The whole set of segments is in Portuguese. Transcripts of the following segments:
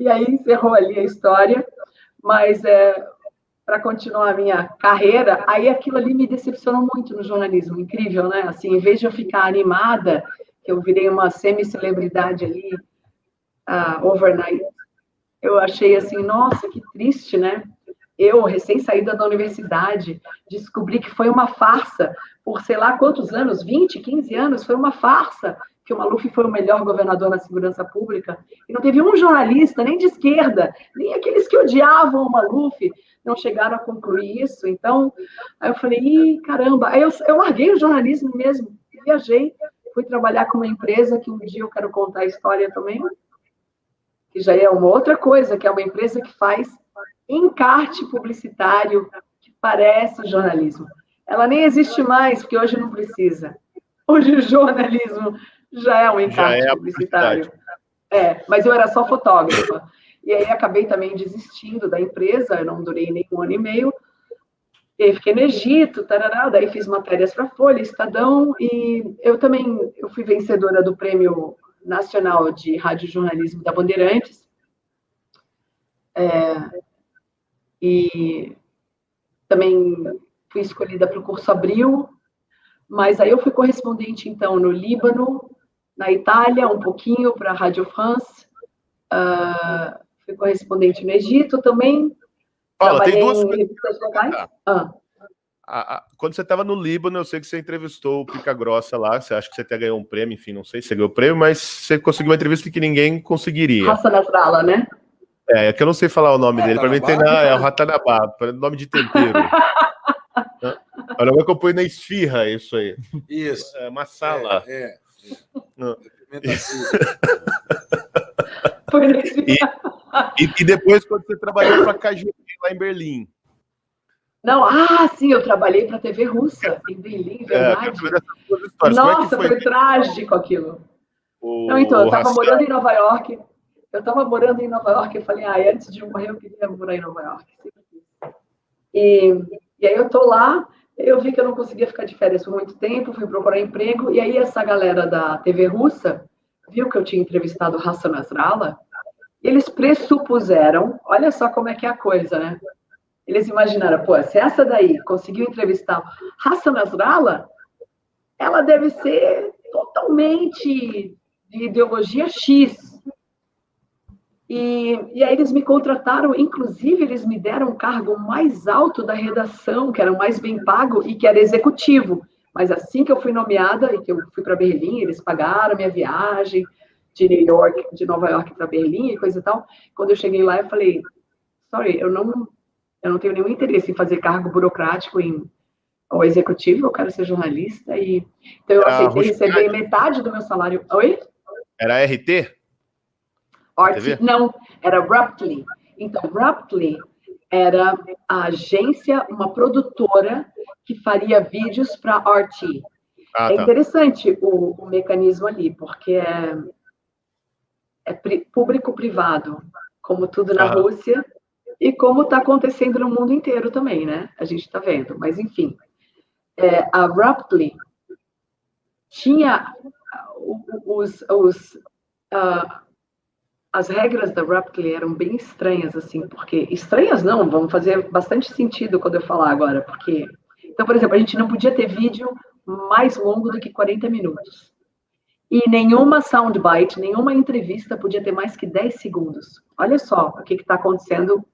E aí encerrou ali a história, mas para continuar a minha carreira, aí aquilo ali me decepcionou muito no jornalismo, incrível, né? Assim, em vez de eu ficar animada, que eu virei uma semi-celebridade ali, overnight, eu achei assim, nossa, que triste, né? Eu, recém-saída da universidade, descobri que foi uma farsa, por sei lá quantos anos, 20, 15 anos, foi uma farsa, que o Maluf foi o melhor governador na segurança pública, e não teve um jornalista, nem de esquerda, nem aqueles que odiavam o Maluf, não chegaram a concluir isso. Então, aí eu falei, ih, caramba, aí eu larguei o jornalismo mesmo, viajei, fui trabalhar com uma empresa que um dia eu quero contar a história também, que já é uma outra coisa, que é uma empresa que faz encarte publicitário que parece jornalismo. Ela nem existe mais, porque hoje não precisa. Hoje o jornalismo já é um encarte publicitário. Mas eu era só fotógrafa. E aí acabei também desistindo da empresa, eu não durei nem 1 ano e meio. E aí fiquei no Egito, tarará, daí fiz matérias para Folha, Estadão, e eu fui vencedora do Prêmio Nacional de Radiojornalismo da Bandeirantes. E também fui escolhida para o curso Abril, mas aí eu fui correspondente, então, no Líbano, na Itália, um pouquinho para a Radio France, fui correspondente no Egito também, Paula, trabalhei tem duas em revistas locais. Quando você estava no Líbano, eu sei que você entrevistou o Pica Grossa lá, você acha que você até ganhou um prêmio, enfim, não sei se você ganhou o prêmio, mas você conseguiu uma entrevista que ninguém conseguiria. Hassan Nasrallah, né? É que eu não sei falar o nome dele, para mim tem é o Ratanabá, nome de tempero. Olha, eu ponho na esfirra isso aí. Isso. Massala. E depois, quando você trabalhou para a KGB lá em Berlim. Não, sim, eu trabalhei para a TV russa, em Berlim, verdade. Nossa, foi trágico aquilo. Não, então, eu estava morando em Nova York. Eu falei, antes de morrer, eu queria morar em Nova York. E aí eu tô lá, eu vi que eu não conseguia ficar de férias por muito tempo, fui procurar emprego, e aí essa galera da TV russa viu que eu tinha entrevistado o Hassan Nasrallah, e eles pressupuseram, olha só como é que é a coisa, né? Eles imaginaram, se essa daí conseguiu entrevistar Hassan Nasrallah, ela deve ser totalmente de ideologia X. E aí eles me contrataram, inclusive eles me deram um cargo mais alto da redação, que era o mais bem pago e que era executivo. Mas assim que eu fui nomeada e que eu fui para Berlim, eles pagaram minha viagem de Nova York para Berlim e coisa e tal. Quando eu cheguei lá, eu falei, sorry, eu não tenho nenhum interesse em fazer cargo burocrático ou executivo, eu quero ser jornalista. Então eu aceitei receber metade do meu salário. Oi? Era RT? Não, era Raptly. Então, Raptly era a agência, uma produtora que faria vídeos para RT. É interessante o mecanismo ali, porque é público-privado, como tudo na Rússia, e como está acontecendo no mundo inteiro também, né? A gente está vendo, mas enfim. A Raptly tinha as regras da Raptly eram bem estranhas, assim, porque... Estranhas não, vão fazer bastante sentido quando eu falar agora, porque... Então, por exemplo, a gente não podia ter vídeo mais longo do que 40 minutos. E nenhuma soundbite, nenhuma entrevista podia ter mais que 10 segundos. Olha só o que está acontecendo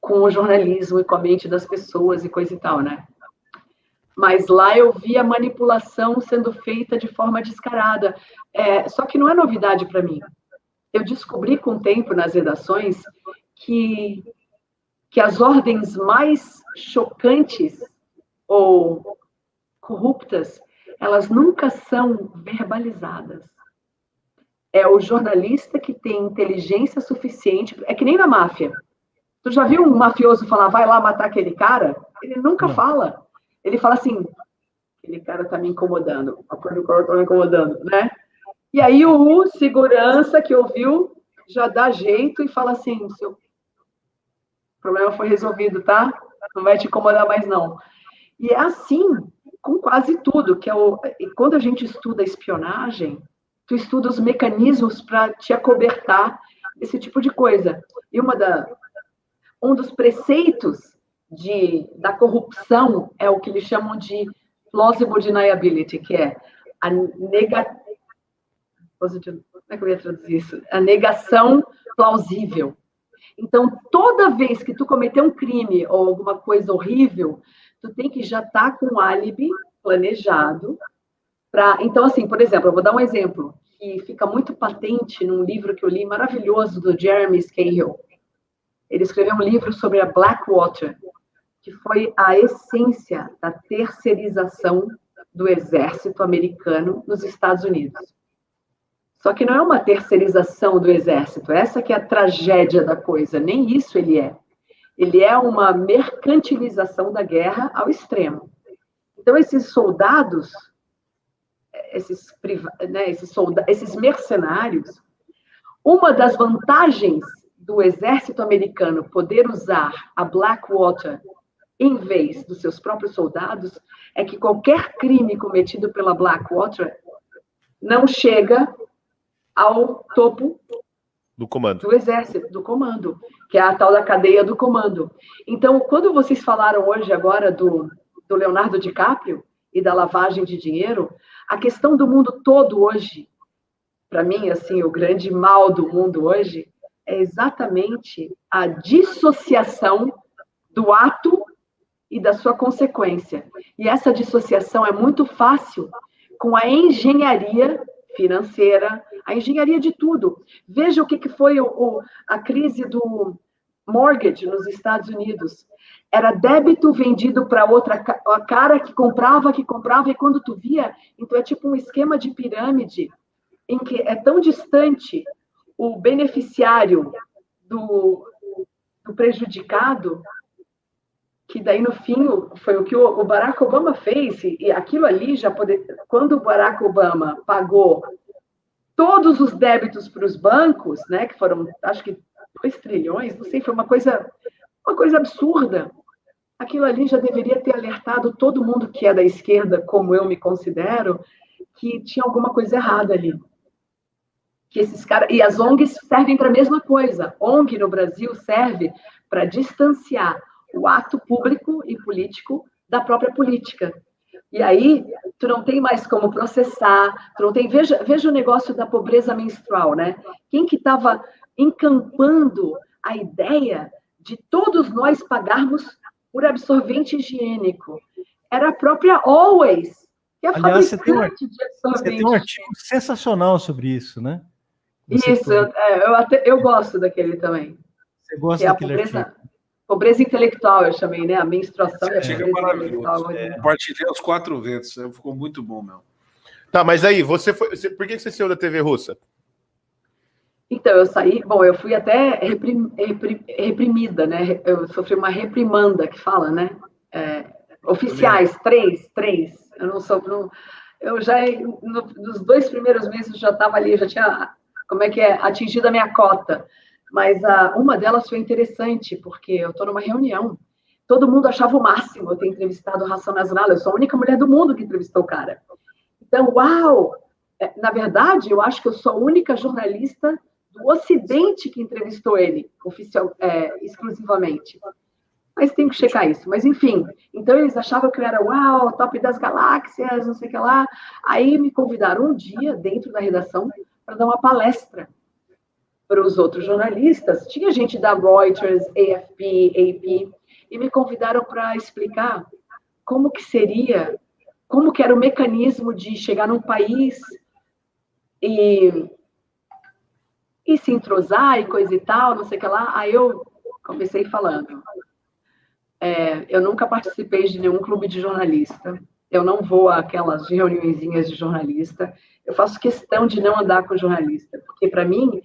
com o jornalismo e com a mente das pessoas e coisa e tal, né? Mas lá eu vi a manipulação sendo feita de forma descarada. Só que não é novidade para mim. Eu descobri com o tempo nas redações que as ordens mais chocantes ou corruptas, elas nunca são verbalizadas. É o jornalista que tem inteligência suficiente, é que nem na máfia. Tu já viu um mafioso falar, vai lá matar aquele cara? Ele nunca fala. Ele fala assim, aquele cara tá me incomodando, aquele cara tá me incomodando, né? E aí o segurança que ouviu já dá jeito e fala assim, seu problema foi resolvido, tá? Não vai te incomodar mais, não. E é assim com quase tudo, e quando a gente estuda espionagem, tu estuda os mecanismos para te acobertar esse tipo de coisa. E um dos preceitos da corrupção é o que eles chamam de plausible deniability, que é a como é que eu ia traduzir isso? A negação plausível. Então, toda vez que tu cometer um crime ou alguma coisa horrível, tu tem que já estar com um álibi planejado. Então, assim, por exemplo, eu vou dar um exemplo que fica muito patente num livro que eu li, maravilhoso, do Jeremy Scahill. Ele escreveu um livro sobre a Blackwater, que foi a essência da terceirização do exército americano nos Estados Unidos. Só que não é uma terceirização do exército, essa que é a tragédia da coisa, nem isso ele é. Ele é uma mercantilização da guerra ao extremo. Então, esses soldados, esses mercenários, uma das vantagens do exército americano poder usar a Blackwater em vez dos seus próprios soldados é que qualquer crime cometido pela Blackwater não chega ao topo do comando. Do exército, do comando, que é a tal da cadeia do comando. Então, quando vocês falaram hoje agora do Leonardo DiCaprio e da lavagem de dinheiro, a questão do mundo todo hoje, para mim, assim, o grande mal do mundo hoje é exatamente a dissociação do ato e da sua consequência. E essa dissociação é muito fácil com a engenharia financeira, a engenharia de tudo. Veja o que foi a crise do mortgage nos Estados Unidos. Era débito vendido para outra, a cara que comprava, e quando tu via, então é tipo um esquema de pirâmide, em que é tão distante o beneficiário do prejudicado, que daí, no fim, foi o que o Barack Obama fez, e aquilo ali quando o Barack Obama pagou todos os débitos para os bancos, né, que foram, acho que 2 trilhões, não sei, foi uma coisa absurda. Aquilo ali já deveria ter alertado todo mundo que é da esquerda, como eu me considero, que tinha alguma coisa errada ali. Que esses caras, e as ONGs servem para a mesma coisa. ONG no Brasil serve para distanciar o ato público e político da própria política. E aí, tu não tem mais como processar, tu não tem... Veja o negócio da pobreza menstrual, né? Quem que estava encampando a ideia de todos nós pagarmos por absorvente higiênico? Era a própria Always, que é a Aliás, fabricante de absorvente. Você tem um artigo sensacional sobre isso, né? Isso, eu gosto daquele também. Você gosta daquele artigo? Pobreza intelectual, eu chamei, né? A menstruação e a pobreza intelectual. Compartilhei os 4 ventos, ficou muito bom, meu. Tá, mas aí, por que você saiu da TV russa? Então, eu saí, eu fui até reprimida, né? Eu sofri uma reprimanda, que fala, né? Oficiais, 3. Eu não sou... Eu já, nos 2 primeiros meses, já estava ali, já tinha, atingido a minha cota. Mas uma delas foi interessante, porque eu estou numa reunião, todo mundo achava o máximo eu ter entrevistado o Hassan Nasrallah, eu sou a única mulher do mundo que entrevistou o cara. Então, uau! Na verdade, eu acho que eu sou a única jornalista do Ocidente que entrevistou ele, exclusivamente. Mas tem que checar isso. Mas, enfim, então eles achavam que eu era, uau, top das galáxias, não sei o que lá. Aí me convidaram um dia, dentro da redação, para dar uma palestra para os outros jornalistas. Tinha gente da Reuters, AFP, AP, e me convidaram para explicar como que era o mecanismo de chegar num país e se entrosar e coisa e tal, não sei o que lá. Aí eu comecei falando. Eu nunca participei de nenhum clube de jornalista. Eu não vou àquelas reuniõezinhas de jornalista. Eu faço questão de não andar com jornalista, porque, para mim,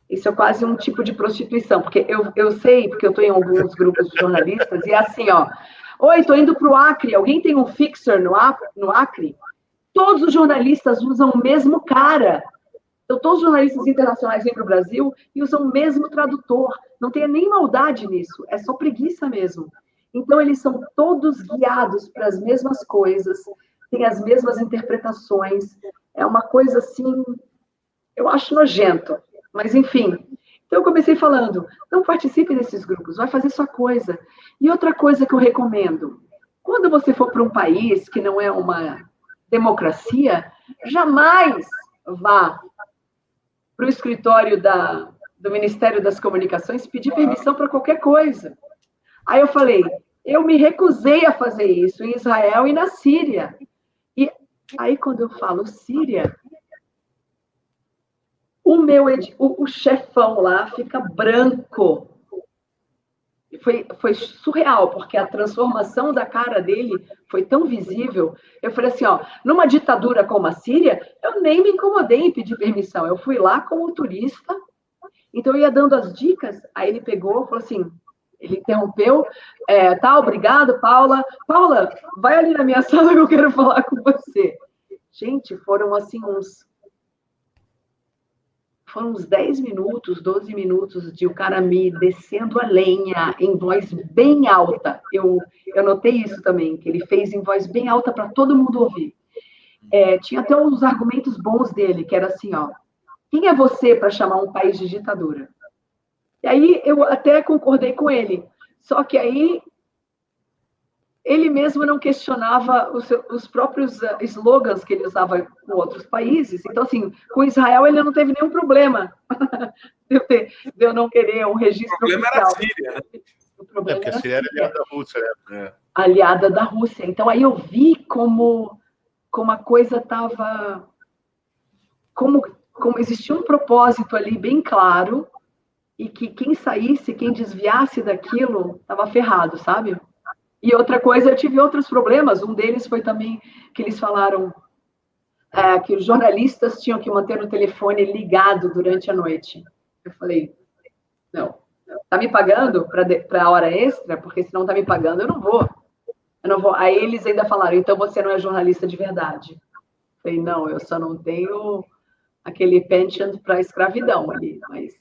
isso é quase um tipo de prostituição, porque eu sei, porque eu estou em alguns grupos de jornalistas, e é assim, oi, estou indo para o Acre, alguém tem um fixer no Acre? Todos os jornalistas usam o mesmo cara. Então, todos os jornalistas internacionais vêm para o Brasil e usam o mesmo tradutor. Não tem nem maldade nisso, é só preguiça mesmo. Então, eles são todos guiados para as mesmas coisas, têm as mesmas interpretações. É uma coisa assim, eu acho nojento. Mas, enfim. Então, eu comecei falando, não participe desses grupos, vai fazer sua coisa. E outra coisa que eu recomendo, quando você for para um país que não é uma democracia, jamais vá para o escritório do Ministério das Comunicações pedir permissão para qualquer coisa. Aí eu falei, eu me recusei a fazer isso em Israel e na Síria. E aí, quando eu falo Síria, o chefão lá fica branco. Foi surreal, porque a transformação da cara dele foi tão visível. Eu falei assim, ó, numa ditadura como a Síria, eu nem me incomodei em pedir permissão. Eu fui lá como turista, então eu ia dando as dicas, aí ele pegou, falou assim, ele interrompeu, tá, obrigado, Paula. Paula, vai ali na minha sala que eu quero falar com você. Gente, foram assim uns 10 minutos, 12 minutos de o cara me descendo a lenha em voz bem alta. Eu notei isso também, que ele fez em voz bem alta para todo mundo ouvir. Tinha até uns argumentos bons dele, que era assim, ó, quem é você para chamar um país de ditadura? E aí eu até concordei com ele, só que aí ele mesmo não questionava os próprios slogans que ele usava com outros países. Então, assim, com Israel ele não teve nenhum problema de eu não querer um registro oficial. O problema era a Síria, né? O problema porque a Síria era aliada da Rússia, né? Aliada da Rússia. Então, aí eu vi como a coisa estava... Como existia um propósito ali bem claro e que quem saísse, quem desviasse daquilo, estava ferrado, sabe? E outra coisa, eu tive outros problemas. Um deles foi também que eles falaram que os jornalistas tinham que manter o telefone ligado durante a noite. Eu falei, não, tá me pagando para a hora extra? Porque se não tá me pagando, eu não vou. Aí eles ainda falaram, então você não é jornalista de verdade. Eu falei, não, eu só não tenho aquele penchant para escravidão ali, mas